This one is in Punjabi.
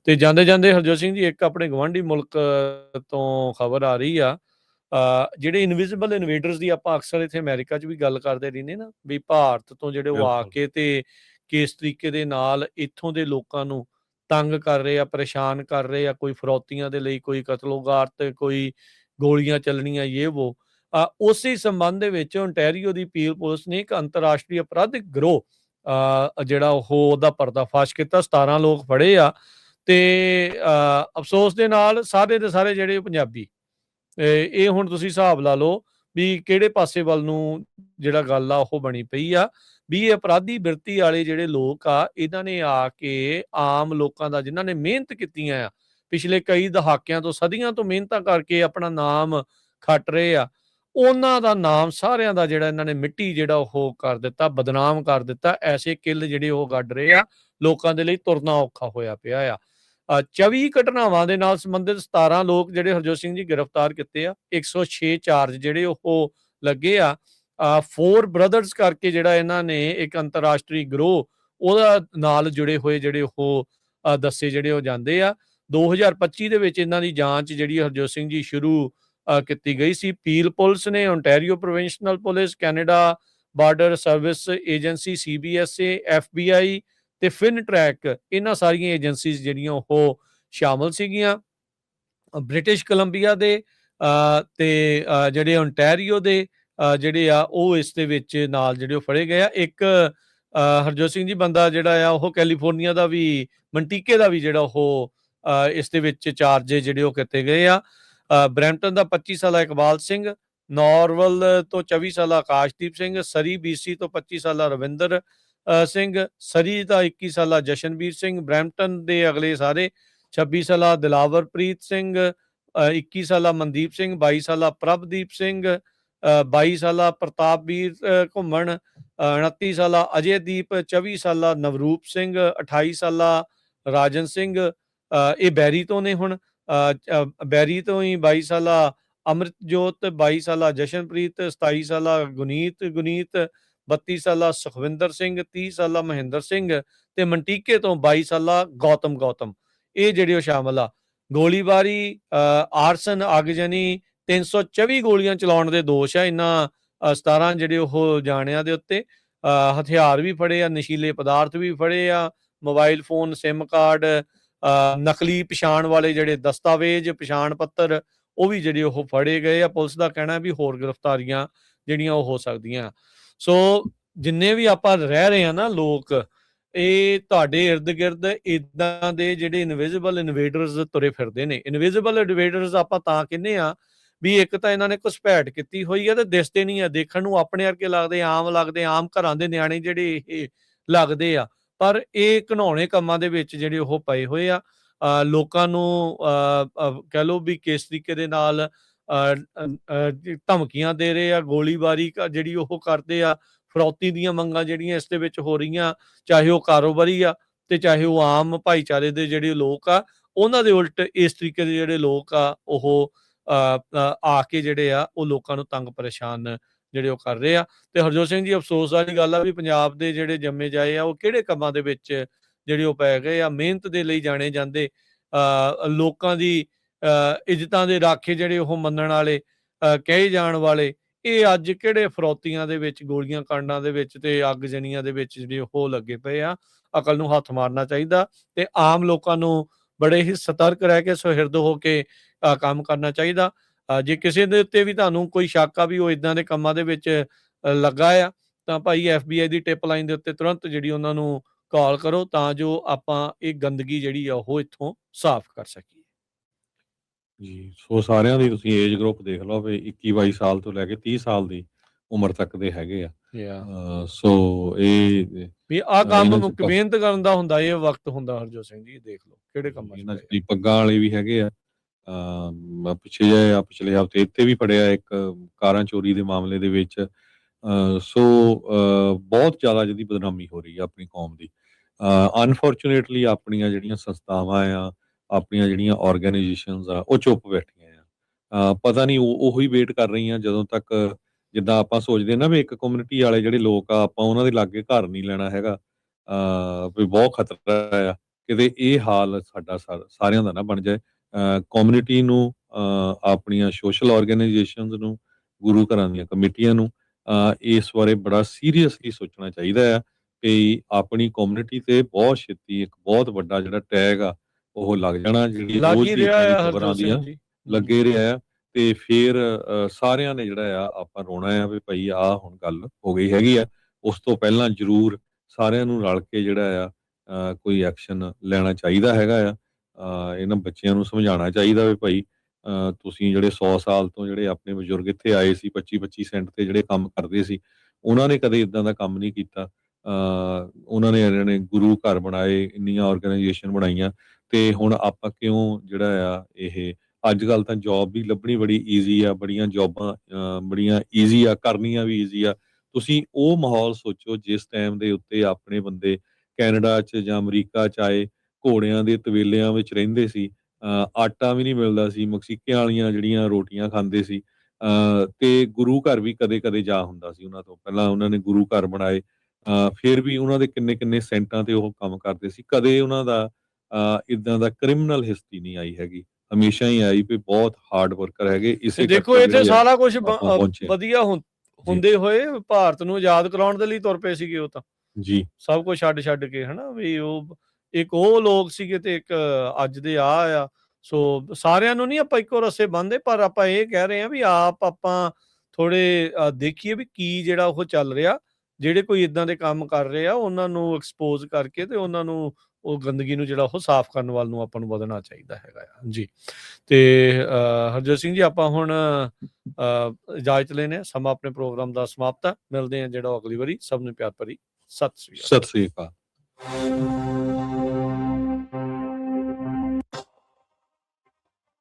ਤੇ ਜਾਂਦੇ ਹਰਜੋਤ ਸਿੰਘ ਜੀ ਇੱਕ ਆਪਣੇ ਗਵਾਂਢੀ ਮੁਲਕ ਤੋਂ ਖਬਰ ਆ ਰਹੀ ਆ, ਜਿਹੜੇ ਇਨਵਿਜ਼ੀਬਲ ਇਨਵੇਡਰਸ ਦੀ ਆਪਾਂ ਅਕਸਰ ਇੱਥੇ ਅਮਰੀਕਾ 'ਚ ਵੀ ਗੱਲ ਕਰਦੇ ਰਹਿੰਦੇ ਨਾ, ਵੀ ਭਾਰਤ ਤੋਂ ਜਿਹੜੇ ਉਹ ਆ ਬਿਲਕੁਲ ਕੇ ਤੇ ਕਿਸ ਤਰੀਕੇ ਦੇ ਨਾਲ ਇੱਥੋਂ ਦੇ ਲੋਕਾਂ ਨੂੰ ਤੰਗ ਕਰ ਰਹੇ ਆ, ਪਰੇਸ਼ਾਨ ਕਰ ਰਹੇ ਆ, ਕੋਈ ਫਰੌਤੀਆਂ ਦੇ ਲਈ, ਕੋਈ ਕਤਲੋਗਾਰਤ, ਕੋਈ ਗੋਲੀਆਂ ਚੱਲਣੀਆਂ, ਉਸੇ ਸੰਬੰਧ ਦੇ ਵਿੱਚ ਓਨਟਾਰੀਓ ਦੀ ਪੀਲ ਪੁਲਿਸ ਨੇ ਇੱਕ ਅੰਤਰਰਾਸ਼ਟਰੀ ਅਪਰਾਧਿਕ ਗਿਰੋਹ ਜਿਹੜਾ ਉਹ ਉਹਦਾ ਪਰਦਾਫਾਸ਼ ਕੀਤਾ। 17 ਲੋਕ ਫੜੇ ਆ ਤੇ ਅਫਸੋਸ ਦੇ ਨਾਲ ਸਾਰੇ ਦੇ ਸਾਰੇ ਜਿਹੜੇ ਪੰਜਾਬੀ। ਇਹ ਹੁਣ ਤੁਸੀਂ ਹਿਸਾਬ ਲਾ ਲਓ ਵੀ ਕਿਹੜੇ ਪਾਸੇ ਵੱਲ ਨੂੰ ਜਿਹੜਾ ਗੱਲ ਆ ਉਹ ਬਣੀ ਪਈ ਆ, ਵੀ ਇਹ ਅਪਰਾਧੀ ਬਿਰਤੀ ਵਾਲੇ ਜਿਹੜੇ ਲੋਕ ਆ, ਇਹਨਾਂ ਨੇ ਆ ਕੇ ਆਮ ਲੋਕਾਂ ਦਾ, ਜਿਨ੍ਹਾਂ ਨੇ ਮਿਹਨਤ ਕੀਤੀਆਂ ਆ ਪਿਛਲੇ ਕਈ ਦਹਾਕਿਆਂ ਤੋਂ, ਸਦੀਆਂ ਤੋਂ ਮਿਹਨਤਾਂ ਕਰਕੇ ਆਪਣਾ ਨਾਮ ਖੱਟ ਰਹੇ ਆ, ਉਹਨਾਂ ਦਾ ਨਾਮ ਸਾਰਿਆਂ ਦਾ ਜਿਹੜਾ ਇਹਨਾਂ ਨੇ ਮਿੱਟੀ ਜਿਹੜਾ ਉਹ ਕਰ ਦਿੱਤਾ, ਬਦਨਾਮ ਕਰ ਦਿੱਤਾ। ਐਸੇ ਕਿੱਲ ਜਿਹੜੇ ਉਹ ਗੱਡ ਰਹੇ ਆ, ਲੋਕਾਂ ਦੇ ਲਈ ਤੁਰਨਾ ਔਖਾ ਹੋਇਆ ਪਿਆ ਆ। 24 ਘਟਨਾਵਾਂ ਦੇ ਨਾਲ ਸੰਬੰਧਿਤ 17 ਲੋਕ ਜਿਹੜੇ ਹਰਜੋਤ ਸਿੰਘ ਜੀ ਗ੍ਰਿਫਤਾਰ ਕੀਤੇ ਆ। 106 ਚਾਰਜ ਜਿਹੜੇ ਉਹ ਲੱਗੇ ਆ। 4 ਬ੍ਰਦਰਸ ਕਰਕੇ ਜਿਹੜਾ ਇਹਨਾਂ ਨੇ ਇੱਕ ਅੰਤਰਰਾਸ਼ਟਰੀ ਗਿਰੋਹ ਉਹਦਾ ਨਾਲ ਜੁੜੇ ਹੋਏ ਜਿਹੜੇ ਉਹ ਦੱਸੇ ਜਿਹੜੇ ਉਹ ਜਾਂਦੇ ਆ। 2025 ਦੇ ਵਿੱਚ ਇਹਨਾਂ ਦੀ ਜਾਂਚ ਜਿਹੜੀ ਹਰਜੋਤ ਸਿੰਘ ਜੀ ਸ਼ੁਰੂ ਕੀਤੀ ਗਈ ਸੀ। ਪੀਲ ਪੁਲਿਸ ਨੇ, Ontario ਪ੍ਰੋਵਿੰਸ਼ਨਲ police, Canada border service agency CBSA, FBI ਤੇ ਫਿਨ ਟਰੈਕ, ਇਹਨਾਂ ਸਾਰੀਆਂ ਏਜੰਸੀਜ਼ ਜਿਹੜੀਆਂ ਉਹ ਸ਼ਾਮਲ ਸੀਗੀਆਂ। ਬ੍ਰਿਟਿਸ਼ ਕੋਲੰਬੀਆ ਦੇ ਤੇ ਜਿਹੜੇ ਓਨਟਾਰੀਓ ਦੇ ਜਿਹੜੇ ਆ ਉਹ ਇਸ ਦੇ ਵਿੱਚ ਨਾਲ ਜਿਹੜੇ ਉਹ ਫੜੇ ਗਏ ਆ। ਇੱਕ ਹਰਜੋਤ ਸਿੰਘ ਜੀ ਬੰਦਾ ਜਿਹੜਾ ਆ ਉਹ ਕੈਲੀਫੋਰਨੀਆ ਦਾ ਵੀ, ਮੰਟੀਕੇ ਦਾ ਵੀ ਜਿਹੜਾ ਉਹ ਇਸ ਦੇ ਵਿੱਚ ਚਾਰਜ ਜਿਹੜੇ ਉਹ ਕੀਤੇ ਗਏ ਆ। ਬਰੈਂਪਟਨ ਦਾ 25 ਸਾਲਾ ਇਕਬਾਲ ਸਿੰਘ, ਨੌਰਵਲ ਤੋਂ 24 ਸਾਲਾ ਆਕਾਸ਼ਦੀਪ ਸਿੰਘ, ਸਰੀ BC ਤੋਂ 25 ਸਾਲਾ ਰਵਿੰਦਰ ਸਿੰਘ, ਸਰੀ ਦਾ 21 ਸਾਲਾ ਜਸ਼ਨਵੀਰ ਸਿੰਘ, ਬਰੈਂਪਟਨ ਦੇ ਅਗਲੇ ਸਾਰੇ 26 ਸਾਲਾ ਦਿਲਾਵਰਪ੍ਰੀਤ ਸਿੰਘ, 21 ਸਾਲਾ ਮਨਦੀਪ ਸਿੰਘ, 22 ਸਾਲਾ ਪ੍ਰਭਦੀਪ ਸਿੰਘ, 22 ਸਾਲਾ ਪ੍ਰਤਾਪਵੀਰ ਘੁੰਮਣ, 29 ਸਾਲਾ ਅਜੇਦੀਪ, 24 ਸਾਲਾ ਨਵਰੂਪ ਸਿੰਘ, 28 ਸਾਲਾ ਰਾਜਨ ਸਿੰਘ, ਇਹ ਬੈਰੀ ਤੋਂ ਨੇ। ਹੁਣ ਬੈਰੀ ਤੋਂ ਹੀ 22 ਸਾਲਾ ਅੰਮ੍ਰਿਤਜੋਤ, 22 ਸਾਲਾ ਜਸ਼ਨਪ੍ਰੀਤ, 27 ਸਾਲਾ ਗੁਨੀਤ, 32 ਸਾਲਾ ਸੁਖਵਿੰਦਰ ਸਿੰਘ, 30 ਸਾਲਾ ਮਹਿੰਦਰ ਸਿੰਘ ਤੇ ਮੰਟੀਕੇ ਤੋਂ 22 ਸਾਲਾ ਗੌਤਮ, ਇਹ ਜਿਹੜੇ ਉਹ ਸ਼ਾਮਲ ਆ। ਗੋਲੀਬਾਰੀ, ਆਰਸਨ, ਆਗਜਨੀ, 324 ਗੋਲੀਆਂ ਚਲਾਉਣ ਦੇ ਦੋਸ਼ ਆ ਇਹਨਾਂ 17 ਜਿਹੜੇ ਉਹ ਜਾਣਿਆਂ ਦੇ ਉੱਤੇ। ਹਥਿਆਰ ਵੀ ਫੜੇ ਆ, ਨਸ਼ੀਲੇ ਪਦਾਰਥ ਵੀ ਫੜੇ ਆ, ਮੋਬਾਈਲ ਫੋਨ, ਸਿਮ ਕਾਰਡ, ਨਕਲੀ ਪਛਾਣ ਵਾਲੇ ਜਿਹੜੇ ਦਸਤਾਵੇਜ਼, ਪਛਾਣ ਪੱਤਰ, ਉਹ ਵੀ ਜਿਹੜੇ ਉਹ ਫੜੇ ਗਏ ਆ। ਪੁਲਿਸ ਦਾ ਕਹਿਣਾ ਵੀ ਹੋਰ ਗ੍ਰਿਫਤਾਰੀਆਂ ਜਿਹੜੀਆਂ ਉਹ ਹੋ ਸਕਦੀਆਂ। ਸੋ ਜਿੰਨੇ ਵੀ ਆਪਾਂ ਰਹਿ ਰਹੇ ਆ ਨਾ ਲੋਕ, ਇਹ ਤੁਹਾਡੇ ਇਰਦ ਗਿਰਦ ਇਦਾਂ ਦੇ ਜਿਹੜੇ ਇਨਵਿਜ਼ੀਬਲ ਇਨਵੇਡਰਸ ਤੁਰੇ ਫਿਰਦੇ ਨੇ। ਇਨਵਿਜ਼ੀਬਲ ਇਨਵੇਡਰਸ ਆਪਾਂ ਤਾਂ ਕਹਿੰਦੇ ਆ ਵੀ ਇੱਕ ਤਾਂ ਇਹਨਾਂ ਨੇ ਘੁਸਪੈਠ ਕੀਤੀ ਹੋਈ ਆ ਤੇ ਦਿਸਦੇ ਨਹੀਂ ਆ, ਦੇਖਣ ਨੂੰ ਆਪਣੇ ਵਰਗੇ ਲੱਗਦੇ, ਆਮ ਲੱਗਦੇ, ਆਮ ਘਰਾਂ ਦੇ ਨਿਆਣੇ ਜਿਹੜੇ ਇਹ ਲੱਗਦੇ ਆ, ਪਰ ਇਹ ਘਿਨਾਉਣੇ ਕੰਮਾਂ ਦੇ ਵਿੱਚ ਜਿਹੜੇ ਉਹ ਪਏ ਹੋਏ ਆ। ਲੋਕਾਂ ਨੂੰ ਕਹਿ ਲਓ ਵੀ ਕਿਸ ਤਰੀਕੇ ਦੇ ਨਾਲ ਧਮਕੀਆਂ ਦੇ ਰਹੇ ਆ, ਗੋਲੀਬਾਰੀ ਜਿਹੜੀ ਉਹ ਕਰਦੇ ਆ, ਫਰੌਤੀ ਦੀਆਂ ਮੰਗਾਂ ਜਿਹੜੀਆਂ ਇਸ ਦੇ ਵਿੱਚ ਹੋ ਰਹੀਆਂ, ਚਾਹੇ ਉਹ ਕਾਰੋਬਾਰੀ ਆ ਤੇ ਚਾਹੇ ਉਹ ਆਮ ਭਾਈਚਾਰੇ ਦੇ ਜਿਹੜੇ ਲੋਕ ਆ, ਉਹਨਾਂ ਦੇ ਉਲਟ ਇਸ ਤਰੀਕੇ ਦੇ ਜਿਹੜੇ ਲੋਕ ਆ ਉਹ ਆ ਕੇ ਜਿਹੜੇ ਆ ਉਹ ਲੋਕਾਂ ਨੂੰ ਤੰਗ ਪਰੇਸ਼ਾਨ ਜਿਹੜੇ ਉਹ ਕਰ ਰਹੇ ਆ। ਤੇ ਹਰਜੋਤ ਸਿੰਘ ਜੀ, ਅਫਸੋਸ ਵਾਲੀ ਗੱਲ ਆ ਵੀ ਪੰਜਾਬ ਦੇ ਜਿਹੜੇ ਜੰਮੇ ਜਾਏ ਆ ਉਹ ਕਿਹੜੇ ਕੰਮਾਂ ਦੇ ਵਿੱਚ ਜਿਹੜੇ ਉਹ ਪੈ ਗਏ ਆ। ਮਿਹਨਤ ਦੇ ਲਈ ਜਾਣੇ ਜਾਂਦੇ, ਲੋਕਾਂ ਦੀ ਇੱਜ਼ਤਾਂ ਦੇ ਰਾਖੇ ਜਿਹੜੇ ਉਹ ਮੰਨਣ ਵਾਲੇ, ਕਹੇ ਜਾਣ ਵਾਲੇ, ਇਹ ਅੱਜ ਕਿਹੜੇ ਫਰੌਤੀਆਂ ਦੇ ਵਿੱਚ, ਗੋਲੀਆਂ ਕਾਂਡਾਂ ਦੇ ਵਿੱਚ ਤੇ ਅੱਗਜਣੀਆਂ ਦੇ ਵਿੱਚ ਜਿਹੜੇ ਉਹ ਲੱਗੇ ਪਏ ਆ। ਅਕਲ ਨੂੰ ਹੱਥ ਮਾਰਨਾ ਚਾਹੀਦਾ ਤੇ ਆਮ ਲੋਕਾਂ ਨੂੰ ਬੜੇ ਹੀ ਸਤਰਕ ਰਹਿ ਕੇ, ਸੁਹਿਰਦ ਹੋ ਕੇ ਕੰਮ ਕਰਨਾ ਚਾਹੀਦਾ। ਜੇ ਕਿਸੇ ਦੇ ਉੱਤੇ ਵੀ ਤੁਹਾਨੂੰ ਕੋਈ ਸ਼ੱਕ ਆ ਵੀ ਉਹ ਇਦਾਂ ਦੇ ਕੰਮਾਂ ਦੇ ਵਿੱਚ ਲੱਗਾ ਆ, ਤਾਂ ਭਾਈ FBI ਦੀ ਟਿਪ ਲਾਈਨ ਦੇ ਉੱਤੇ ਤੁਰੰਤ ਜਿਹੜੀ ਉਹਨਾਂ ਨੂੰ ਕਾਲ ਕਰੋ, ਤਾਂ ਜੋ ਆਪਾਂ ਇਹ ਗੰਦਗੀ ਜਿਹੜੀ ਆ ਉਹ ਇੱਥੋਂ ਸਾਫ਼ ਕਰ ਸਕੀਏ ਜੀ। ਸੋ ਸਾਰਿਆਂ ਦੀ ਤੁਸੀਂ ਏਜ ਗਰੁੱਪ ਦੇਖ ਲਓ ਵੀ 21-22 ਸਾਲ ਤੋਂ ਲੈ ਕੇ 30 ਸਾਲ ਦੀ ਉਮਰ ਤੱਕ ਦੇ ਹੈਗੇ ਆ। ਸੋ ਇਹ ਵੀ ਆਹ ਕੰਮ ਮਿਹਨਤ ਕਰਨ ਦਾ ਹੁੰਦਾ, ਇਹ ਵਕਤ ਹੁੰਦਾ। ਹਰਜੋਤ ਸਿੰਘ ਜੀ ਦੇਖ ਲਓ ਕਿਹੜੇ ਕੰਮਾਂ ਚ ਪੱਗਾਂ ਵਾਲੇ ਵੀ ਹੈਗੇ ਆ। ਪਿਛਲੇ ਹਫ਼ਤੇ ਇੱਥੇ ਵੀ ਫੜਿਆ ਇੱਕ ਕਾਰਾਂ ਚੋਰੀ ਦੇ ਮਾਮਲੇ ਦੇ ਵਿੱਚ। ਸੋ ਬਹੁਤ ਜ਼ਿਆਦਾ ਜਿਹਦੀ ਬਦਨਾਮੀ ਹੋ ਰਹੀ ਆ ਆਪਣੀ ਕੌਮ ਦੀ। ਅਨਫੋਰਚੂਨੇਟਲੀ ਆਪਣੀਆਂ ਜਿਹੜੀਆਂ ਸੰਸਥਾਵਾਂ ਆ, ਆਪਣੀਆਂ ਜਿਹੜੀਆਂ ਆਰਗੇਨਾਈਜੇਸ਼ਨਸ ਆ, ਉਹ ਚੁੱਪ ਬੈਠੀਆਂ ਆ। ਪਤਾ ਨਹੀਂ ਉਹੀ ਵੇਟ ਕਰ ਰਹੀਆਂ ਜਦੋਂ ਤੱਕ, ਜਿੱਦਾਂ ਆਪਾਂ ਸੋਚਦੇ ਨਾ ਵੀ ਇੱਕ ਕਮਿਊਨਿਟੀ ਵਾਲੇ ਜਿਹੜੇ ਲੋਕ ਆ, ਆਪਾਂ ਉਹਨਾਂ ਦੇ ਲਾਗੇ ਘਰ ਨਹੀਂ ਲੈਣਾ ਹੈਗਾ, ਵੀ ਬਹੁਤ ਖਤਰਾ ਆ ਕਿਤੇ ਇਹ ਹਾਲ ਸਾਡਾ ਸਾਰਿਆਂ ਦਾ ਨਾ ਬਣ ਜਾਏ। ਕਮਿਊਨਿਟੀ ਨੂੰ, ਆਪਣੀਆਂ ਸੋਸ਼ਲ ਆਰਗੇਨਾਈਜੇਸ਼ਨਸ ਨੂੰ, ਗੁਰੂ ਘਰਾਂ ਦੀਆਂ ਕਮੇਟੀਆਂ ਨੂੰ ਇਸ ਬਾਰੇ ਬੜਾ ਸੀਰੀਅਸਲੀ ਸੋਚਣਾ ਚਾਹੀਦਾ ਆ ਕਿ ਆਪਣੀ ਕਮਿਊਨਿਟੀ ਤੇ ਬਹੁਤ ਛੇਤੀ ਇੱਕ ਬਹੁਤ ਵੱਡਾ ਜਿਹੜਾ ਟੈਗ ਆ ਉਹ ਲੱਗ ਜਾਣਾ, ਜਿਹੜੀ ਲੱਗ ਰੋਜ਼ ਹੀ ਦੀ ਰਿਹਾ ਇੱਦਾਂ ਦੀ ਆ ਖਬਰ ਹਰਜੋਤ ਸਿੰਘ ਆਉਂਦੀਆਂ ਜੀ। ਲੱਗੇ ਰਿਹਾ ਆ। ਤੇ ਫਿਰ ਸਾਰਿਆਂ ਨੇ ਜਿਹੜਾ ਆ ਆਪਾਂ ਰੋਣਾ ਆ ਵੀ ਭਾਈ ਆਹ ਹੁਣ ਗੱਲ ਹੋ ਗਈ ਹੈਗੀ ਆ। ਉਸ ਤੋਂ ਪਹਿਲਾਂ ਜ਼ਰੂਰ ਸਾਰਿਆਂ ਨੂੰ ਰਲ ਕੇ ਜਿਹੜਾ ਆ ਕੋਈ ਐਕਸ਼ਨ ਲੈਣਾ ਚਾਹੀਦਾ ਹੈਗਾ ਆ। ਇਹਨਾਂ ਬੱਚਿਆਂ ਨੂੰ ਸਮਝਾਉਣਾ ਚਾਹੀਦਾ ਵੀ ਭਾਈ ਤੁਸੀਂ ਜਿਹੜੇ 100 ਸਾਲ ਤੋਂ ਜਿਹੜੇ ਆਪਣੇ ਬਜ਼ੁਰਗ ਇੱਥੇ ਆਏ ਸੀ 25-25 ਸੈਂਟ ਤੇ ਜਿਹੜੇ ਕੰਮ ਕਰਦੇ ਸੀ, ਉਹਨਾਂ ਨੇ ਕਦੇ ਇਦਾਂ ਦਾ ਕੰਮ ਨਹੀਂ ਕੀਤਾ। ਉਹਨਾਂ ਨੇ ਗੁਰੂ ਘਰ ਬਣਾਏ, ਇੰਨੀਆਂ ਆਰਗੇਨਾਈਜੇਸ਼ਨ ਬਣਾਈਆਂ, ਤੇ ਹੁਣ ਆਪਾਂ ਕਿਉਂ ਜਿਹੜਾ ਆ ਇਹ ਅੱਜ ਕੱਲ ਤਾਂ ਜੌਬ ਵੀ ਲੱਭਣੀ ਬੜੀ ਈਜ਼ੀ ਆ, ਬੜੀਆਂ ਜੌਬਾਂ ਬੜੀਆਂ ਈਜ਼ੀ ਆ, ਕਰਨੀਆਂ ਵੀ ਈਜ਼ੀ ਆ। ਤੁਸੀਂ ਉਹ ਮਾਹੌਲ ਸੋਚੋ ਜਿਸ ਟਾਈਮ ਦੇ ਉੱਤੇ ਆਪਣੇ ਬੰਦੇ ਕੈਨੇਡਾ 'ਚ ਜਾਂ ਅਮਰੀਕਾ 'ਚ ਆਏ, ਘੋੜਿਆਂ ਦੇ ਤਵੇਲਿਆਂ ਵਿੱਚ ਰਹਿੰਦੇ ਸੀ, ਆਟਾ ਵੀ ਨਹੀਂ ਮਿਲਦਾ ਸੀ, ਮਕਸੀਕਿਆਂ ਵਾਲੀਆਂ ਜਿਹੜੀਆਂ ਰੋਟੀਆਂ ਖਾਂਦੇ ਸੀ, ਤੇ ਗੁਰੂ ਘਰ ਵੀ ਕਦੇ-ਕਦੇ ਜਾ ਹੁੰਦਾ ਸੀ ਉਹਨਾਂ ਤੋਂ। ਪਹਿਲਾਂ ਉਹਨਾਂ ਨੇ ਗੁਰੂ ਘਰ ਬਣਾਏ, ਫਿਰ ਵੀ ਉਹਨਾਂ ਦੇ ਕਿੰਨੇ-ਕਿੰਨੇ ਸੈਂਟਾਂ ਤੇ ਉਹ ਕੰਮ ਕਰਦੇ ਸੀ। ਕਦੇ ਉਹਨਾਂ ਦਾ ਇੱਦਾਂ ਦਾ ਕ੍ਰਿਮੀਨਲ ਹਿਸਟਰੀ ਨਹੀਂ ਆਈ ਹੈਗੀ। ਹਮੇਸ਼ਾ ਹੀ ਆਈ ਵੀ ਬਹੁਤ ਹਾਰਡ ਵਰਕਰ ਹੈਗੇ, ਤੇ ਇਸੇ ਦੇਖੋ ਕਰਕੇ ਇੱਥੇ ਜਿਹੜੇ ਆ ਸਾਰਾ ਕੁਝ ਆਪਾਂ ਪਹੁੰਚੇ ਆ। ਵਧੀਆ ਜੀ, ਹੁੰਦੇ ਹੋਏ ਭਾਰਤ ਨੂੰ ਆਜ਼ਾਦ ਕਰਾਉਣ ਦੇ ਲਈ ਤੁਰ ਪਏ ਸੀਗੇ ਉਹ ਤਾਂ। ਜੀ, ਸਭ ਕੁਝ ਛੱਡ ਕੇ ਹਨਾ ਵੀ ਉਹ ਇੱਕ ਉਹ ਲੋਕ ਸੀਗੇ ਤੇ ਇੱਕ ਅੱਜ ਦੇ ਆ। ਸੋ ਸਾਰਿਆਂ ਨੂੰ ਨਹੀਂ ਆਪਾਂ ਇੱਕੋ ਰੱਸੇ ਬੰਨ੍ਹਦੇ, ਪਰ ਆਪਾਂ ਇਹ ਕਹਿ ਰਹੇ ਹਾਂ ਵੀ ਆਪਾਂ ਥੋੜ੍ਹੇ ਦੇਖੀਏ ਵੀ ਕੀ ਜਿਹੜਾ ਉਹ ਚੱਲ ਰਿਹਾ। ਜਿਹੜੇ ਕੋਈ ਏਦਾਂ ਦੇ ਕੰਮ ਕਰ ਰਹੇ ਆ ਉਹਨਾਂ ਨੂੰ ਐਕਸਪੋਜ਼ ਕਰਕੇ ਤੇ ਉਹਨਾਂ ਨੂੰ ਉਹ ਗੰਦਗੀ ਨੂੰ ਜਿਹੜਾ ਉਹ ਸਾਫ਼ ਕਰਨ ਵੱਲ ਨੂੰ ਆਪਾਂ ਨੂੰ ਵਧਣਾ ਚਾਹੀਦਾ ਹੈਗਾ ਆ। ਜੀ। ਤੇ ਹਰਜੋਤ ਸਿੰਘ ਜੀ ਆਪਾਂ ਹੁਣ ਇਜਾਜ਼ਤ ਲੈਂਦੇ ਹਾਂ। ਸਮਾਂ ਆਪਣੇ ਪ੍ਰੋਗਰਾਮ ਦਾ ਸਮਾਪਤ ਆ। ਮਿਲਦੇ ਹਾਂ ਜਿਹੜਾ ਅਗਲੀ ਵਾਰੀ। ਸਭ ਨੂੰ ਪਿਆਰ ਭਰੀ ਸਤਿ ਸ੍ਰੀ ਅਕਾਲ। ਸਤਿ ਸ੍ਰੀ ਅਕਾਲ।